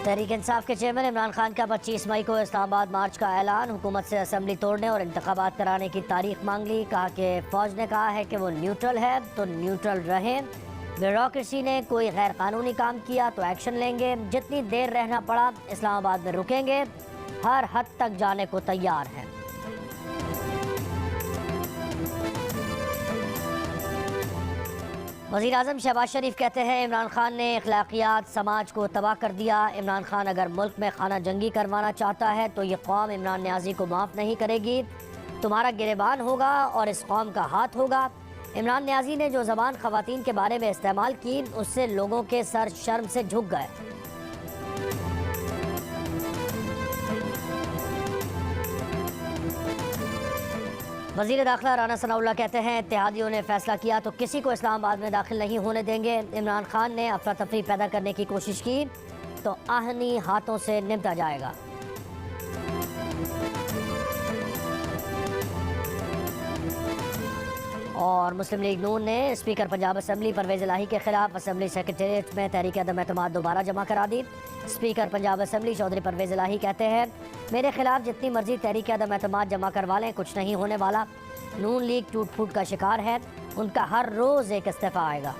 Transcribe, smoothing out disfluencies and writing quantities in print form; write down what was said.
तहरीक इंसाफ के चेयरमैन इमरान खान का 25 मई को इस्लामाबाद मार्च का ऐलान। हुकूमत से असम्बली तोड़ने और इंतखाबात कराने की तारीख मांग ली। कहा कि फ़ौज ने कहा है कि वो न्यूट्रल है तो न्यूट्रल रहें। ब्यूरोक्रेसी ने कोई गैर कानूनी काम किया तो एक्शन लेंगे। जितनी देर रहना पड़ा इस्लामाबाद में रुकेंगे। हर हद तक जाने को तैयार हैं। वज़ीर-ए-आज़म शहबाज शरीफ कहते हैं इमरान खान ने अखलाकियात समाज को तबाह कर दिया। इमरान खान अगर मुल्क में खाना जंगी करवाना चाहता है तो ये कौम इमरान न्याजी को माफ़ नहीं करेगी। तुम्हारा गिरेबान होगा और इस कौम का हाथ होगा। इमरान न्याजी ने जो ज़बान ख़वातीन के बारे में इस्तेमाल की उससे लोगों के सर शर्म से झुक गए। वज़ीर दाखिला राना सनाउल्लाह कहते हैं इत्तेहादियों ने फैसला किया तो किसी को इस्लामाबाद में दाखिल नहीं होने देंगे। इमरान खान ने अफरा तफरी पैदा करने की कोशिश की तो आहनी हाथों से निपटा जाएगा। और मुस्लिम लीग नून ने स्पीकर पंजाब असम्बली परवेज़ इलाही के खिलाफ असम्बली सेक्रेटेरिएट में तहरीक अदम एतमाद दोबारा जमा करा दी। स्पीकर पंजाब असम्बली चौधरी परवेज़ इलाही कहते हैं मेरे खिलाफ जितनी मर्जी तहरीक अदम एतमाद जमा करवा लें कुछ नहीं होने वाला। नून लीग टूट फूट का शिकार है। उनका हर रोज़ एक इस्तीफ़ा आएगा।